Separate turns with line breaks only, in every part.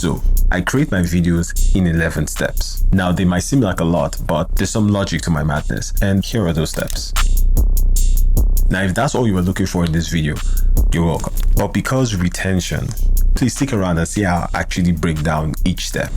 So I create my videos in 11 steps. Now they might seem like a lot, but there's some logic to my madness, and here are those steps. Now, if that's all you were looking for in this video, you're welcome. But because retention, please stick around and see how I actually break down each step.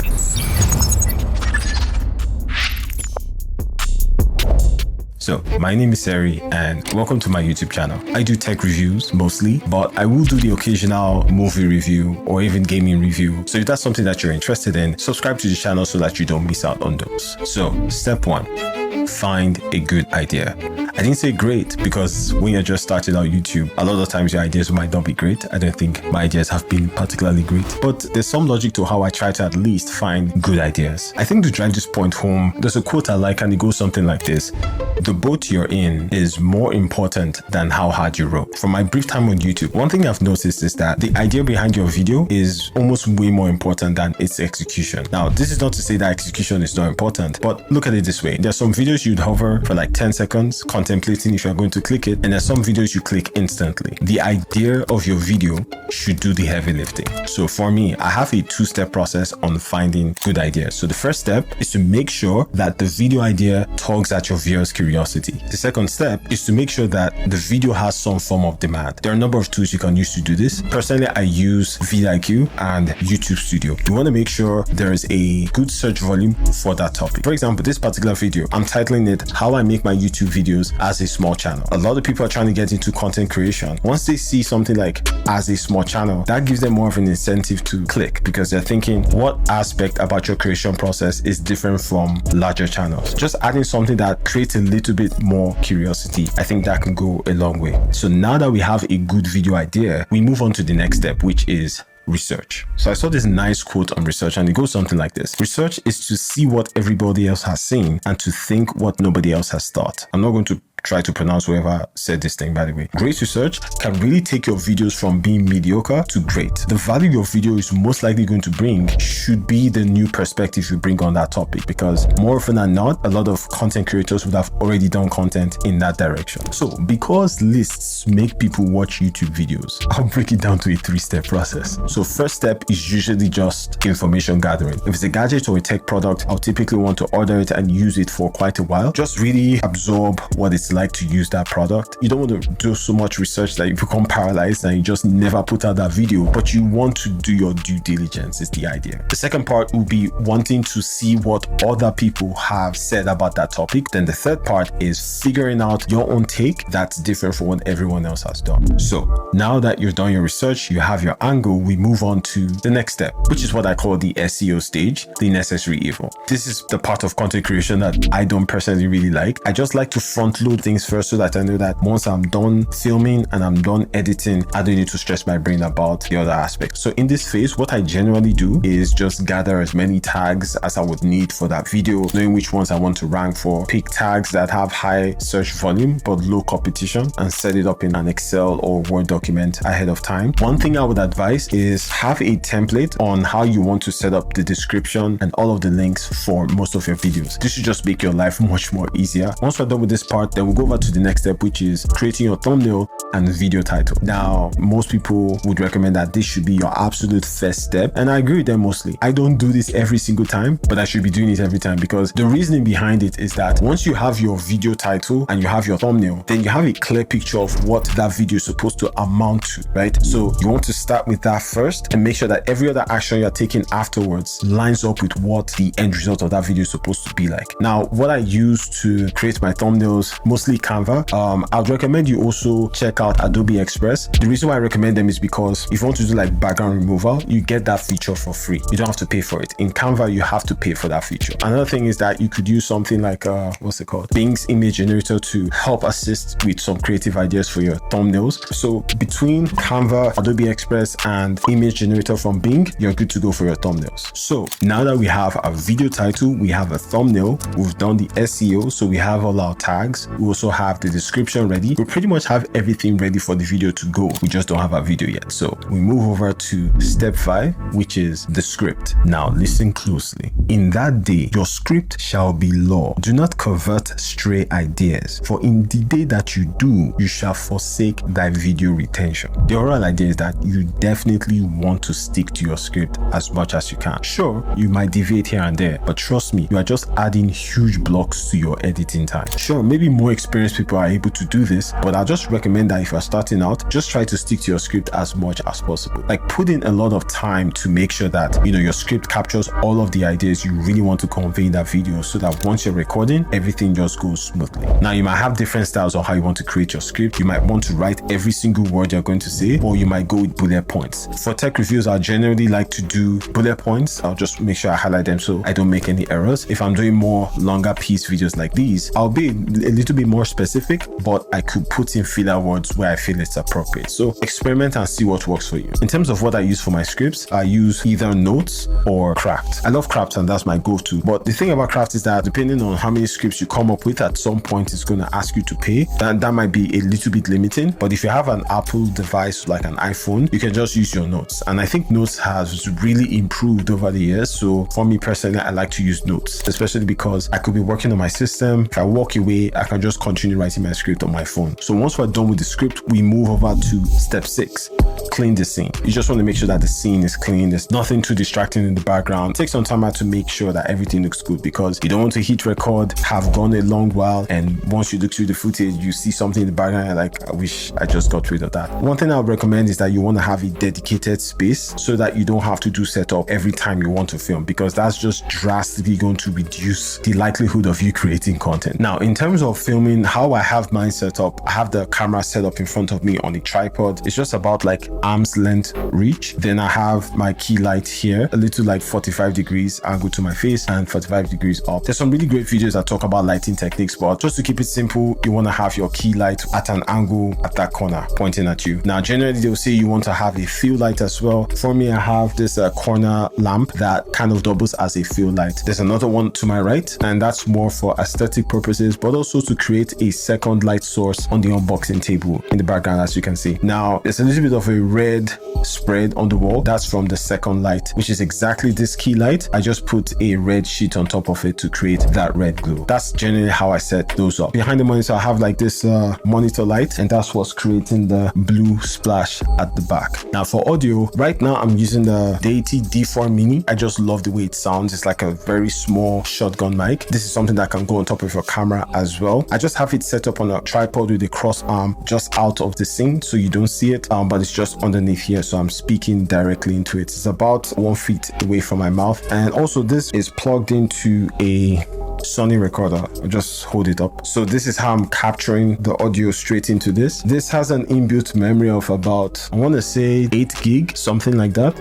So, my name is Seri and welcome to my YouTube channel. I do tech reviews mostly, but I will do the occasional movie review or even gaming review. So if that's something that you're interested in, subscribe to the channel so that you don't miss out on those. So, step 1, find a good idea. I didn't say great because when you're just starting out YouTube, a lot of times your ideas might not be great. I don't think my ideas have been particularly great, but there's some logic to how I try to at least find good ideas. I think to drive this point home, there's a quote I like and it goes something like this: the boat you're in is more important than how hard you row. From my brief time on YouTube, one thing I've noticed is that the idea behind your video is almost way more important than its execution. Now, this is not to say that execution is not important, but look at it this way. There's some videos you'd hover for like 10 seconds, contemplating if you're going to click it, and there's some videos you click instantly. The idea of your video should do the heavy lifting. So for me, I have a 2-step process on finding good ideas. So the first step is to make sure that the video idea tugs at your viewers' curiosity. The second step is to make sure that the video has some form of demand. There are a number of tools you can use to do this. Personally, I use vidIQ and YouTube Studio. You want to make sure there is a good search volume for that topic. For example, this particular video, I'm titling it "How I Make My YouTube Videos as a Small Channel." A lot of people are trying to get into content creation. Once they see something like "as a small channel," that gives them more of an incentive to click because they're thinking, what aspect about your creation process is different from larger channels? Just adding something that creates a little bit more curiosity, I think that can go a long way. So now that we have a good video idea, we move on to the next step, which is research. So I saw this nice quote on research and it goes something like this: research is to see what everybody else has seen and to think what nobody else has thought. I'm not going to try to pronounce whoever said this thing, by the way. Great research can really take your videos from being mediocre to great. The value your video is most likely going to bring should be the new perspective you bring on that topic, because more often than not, a lot of content creators would have already done content in that direction. So because lists make people watch YouTube videos, I'll break it down to a 3-step process. So first step is usually just information gathering. If it's a gadget or a tech product, I'll typically want to order it and use it for quite a while. Just really absorb what it's like to use that product. You don't want to do so much research that you become paralyzed and you just never put out that video, but you want to do your due diligence is the idea. The second part will be wanting to see what other people have said about that topic. Then the third part is figuring out your own take that's different from what everyone else has done. So now that you've done your research, you have your angle, we move on to the next step, which is what I call the SEO stage, the necessary evil. This is the part of content creation that I don't personally really like. I just like to front load things first so that I know that once I'm done filming and I'm done editing, I don't need to stress my brain about the other aspects. So in this phase, what I generally do is just gather as many tags as I would need for that video, knowing which ones I want to rank for, pick tags that have high search volume but low competition, and set it up in an Excel or Word document ahead of time. One thing I would advise is have a template on how you want to set up the description and all of the links for most of your videos. This should just make your life much more easier. Once we're done with this part, then we'll go over to the next step, which is creating your thumbnail and video title. Now, most people would recommend that this should be your absolute first step, and I agree with them mostly. I don't do this every single time, but I should be doing it every time, because the reasoning behind it is that once you have your video title and you have your thumbnail, then you have a clear picture of what that video is supposed to amount to, right? So you want to start with that first and make sure that every other action you're taking afterwards lines up with what the end result of that video is supposed to be like. Now, what I use to create my thumbnails, mostly Canva. I would recommend you also check out Adobe Express. The reason why I recommend them is because if you want to do like background removal, you get that feature for free. You don't have to pay for it. In Canva, you have to pay for that feature. Another thing is that you could use something like what's it called? Bing's image generator to help assist with some creative ideas for your thumbnails. So between Canva, Adobe Express, and image generator from Bing, you're good to go for your thumbnails. So now that we have a video title, we have a thumbnail, we've done the SEO, so we have all our tags, We also have the description ready. We pretty much have everything ready for the video to go. We just don't have a video yet. So we move over to step 5, which is the script. Now listen closely. In that day, your script shall be law. Do not convert stray ideas, for in the day that you do, you shall forsake thy video retention. The overall idea is that you definitely want to stick to your script as much as you can. Sure, you might deviate here and there, but trust me, you are just adding huge blocks to your editing time. Sure, maybe more experienced people are able to do this, but I'll just recommend that if you're starting out, just try to stick to your script as much as possible. Like, put in a lot of time to make sure that, you know, your script captures all of the ideas you really want to convey in that video, so that once you're recording, everything just goes smoothly. Now, you might have different styles of how you want to create your script. You might want to write every single word you're going to say, or you might go with bullet points. For tech reviews, I generally like to do bullet points. I'll just make sure I highlight them so I don't make any errors. If I'm doing more longer piece videos like these, I'll be a little bit more specific, but I could put in filler words where I feel it's appropriate. So experiment and see what works for you. In terms of what I use for my scripts, I use either Notes or Craft. I love Craft and that's my go-to. But the thing about Craft is that depending on how many scripts you come up with, at some point it's going to ask you to pay. And that might be a little bit limiting. But if you have an Apple device like an iPhone, you can just use your Notes. And I think Notes has really improved over the years. So for me personally, I like to use Notes, especially because I could be working on my system. If I walk away, I can just continue writing my script on my phone. So once we're done with the script, we move over to step 6. Clean the scene. You just want to make sure that the scene is clean. There's nothing too distracting in the background. Take some time out to make sure that everything looks good, because you don't want to hit record, have gone a long while, and once you look through the footage, you see something in the background, and like, I wish I just got rid of that. One thing I would recommend is that you want to have a dedicated space so that you don't have to do setup every time you want to film, because that's just drastically going to reduce the likelihood of you creating content. Now, in terms of filming, how I have mine set up, I have the camera set up in front of me on a tripod. It's just about like arm's length reach. Then I have my key light here, a little like 45 degrees angle to my face and 45 degrees up. There's some really great videos that talk about lighting techniques, but just to keep it simple, you want to have your key light at an angle at that corner pointing at you. Now, generally they'll say you want to have a fill light as well. For me, I have this corner lamp that kind of doubles as a fill light. There's another one to my right, and that's more for aesthetic purposes, but also to create a second light source on the unboxing table in the background, as you can see. Now, there's a little bit of a red spread on the wall. That's from the second light, which is exactly this key light. I just put a red sheet on top of it to create that red glow. That's generally how I set those up. Behind the monitor, I have like this monitor light, and that's what's creating the blue splash at the back. Now for audio, right now I'm using the Deity D4 Mini. I just love the way it sounds. It's like a very small shotgun mic. This is something that can go on top of your camera as well. I just have it set up on a tripod with a cross arm just out of the scene, so you don't see it, but it's just underneath here, so I'm speaking directly into it. It's about 1 feet away from my mouth, and also this is plugged into a Sony recorder. I'll just hold it up. So this is how I'm capturing the audio straight into this. This has an inbuilt memory of about, I want to say 8 gig, something like that.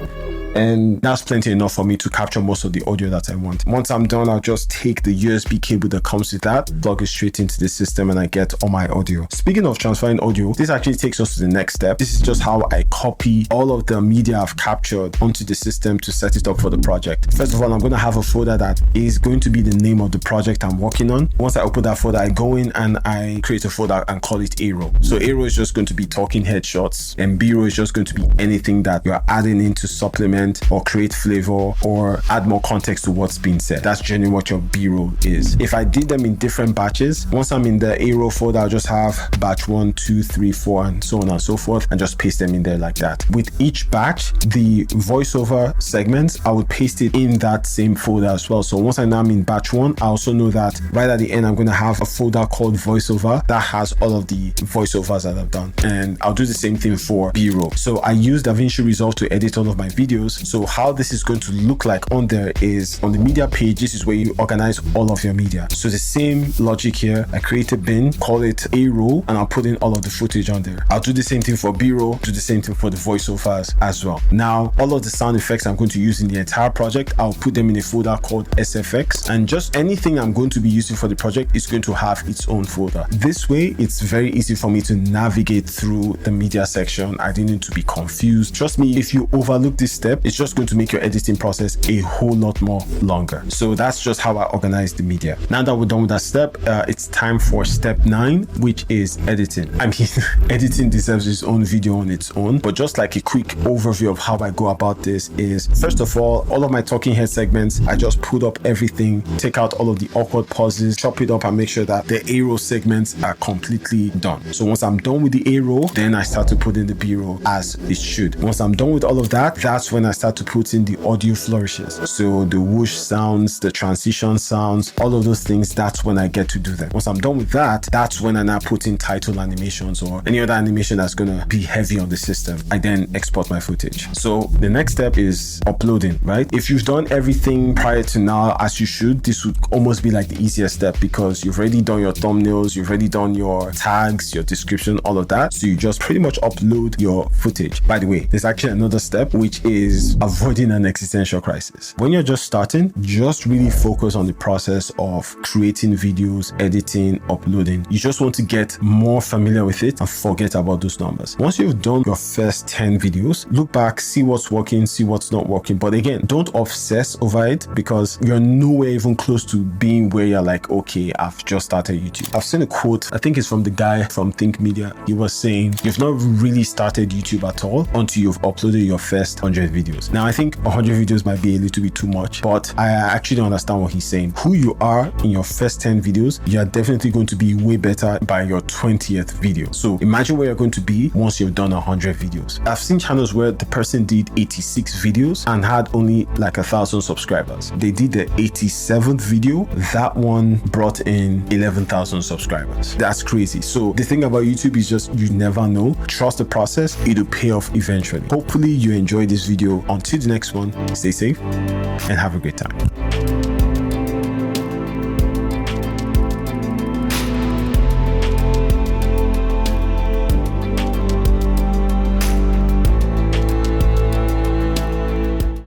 And that's plenty enough for me to capture most of the audio that I want. Once I'm done, I'll just take the USB cable that comes with that, plug it straight into the system, and I get all my audio. Speaking of transferring audio, this actually takes us to the next step. This is just how I copy all of the media I've captured onto the system to set it up for the project. First of all, I'm going to have a folder that is going to be the name of the project I'm working on. Once I open that folder, I go in and I create a folder and call it A-roll. So A-roll is just going to be talking headshots, and B-roll is just going to be anything that you're adding in to supplement or create flavor or add more context to what's being said. That's generally what your B-roll is. If I did them in different batches, once I'm in the A-roll folder, I'll just have batch 1, 2, 3, 4, and so on and so forth, and just paste them in there like that. With each batch, the voiceover segments, I would paste it in that same folder as well. So once I know I'm in batch 1, I also know that right at the end, I'm going to have a folder called voiceover that has all of the voiceovers that I've done. And I'll do the same thing for B-roll. So I use DaVinci Resolve to edit all of my videos. So how this is going to look like on there is on the media page. This is where you organize all of your media. So the same logic here. I create a bin, call it A-roll, and I'll put in all of the footage on there. I'll do the same thing for B-roll, do the same thing for the voiceovers as well. Now, all of the sound effects I'm going to use in the entire project, I'll put them in a folder called SFX, and just anything I'm going to be using for the project is going to have its own folder. This way, it's very easy for me to navigate through the media section. I didn't need to be confused. Trust me, if you overlook this step, it's just going to make your editing process a whole lot more longer. So that's just how I organize the media. Now that we're done with that step, it's time for step 9, which is editing. I mean, editing deserves its own video on its own, but just like a quick overview of how I go about this is, first of all of my talking head segments, I just put up everything, take out all of the awkward pauses, chop it up and make sure that the A-roll segments are completely done. So once I'm done with the A-roll, then I start to put in the B-roll as it should. Once I'm done with all of that, that's when I start to put in the audio flourishes. So the whoosh sounds, the transition sounds, all of those things, that's when I get to do them. Once I'm done with that, that's when I now put in title animations or any other animation that's gonna be heavy on the system. I then export my footage. So the next step is uploading, right? If you've done everything prior to now as you should, this would almost be like the easiest step because you've already done your thumbnails, you've already done your tags, your description, all of that. So you just pretty much upload your footage. By the way, there's actually another step, which is avoiding an existential crisis. When you're just starting, just really focus on the process of creating videos, editing, uploading. You just want to get more familiar with it and forget about those numbers. Once you've done your first 10 videos, look back, see what's working, see what's not working. But again, don't obsess over it because you're nowhere even close to being where you're like, okay, I've just started YouTube. I've seen a quote, I think it's from the guy from Think Media. He was saying, you've not really started YouTube at all until you've uploaded your first 100 videos. Now, I think 100 videos might be a little bit too much, but I actually understand what he's saying. Who you are in your first 10 videos, you're definitely going to be way better by your 20th video. So imagine where you're going to be once you've done 100 videos. I've seen channels where the person did 86 videos and had only like 1,000 subscribers. They did the 87th video, that one brought in 11,000 subscribers. That's crazy. So the thing about YouTube is just, you never know. Trust the process, it'll pay off eventually. Hopefully you enjoyed this video. Until the next one, stay safe and have a great time.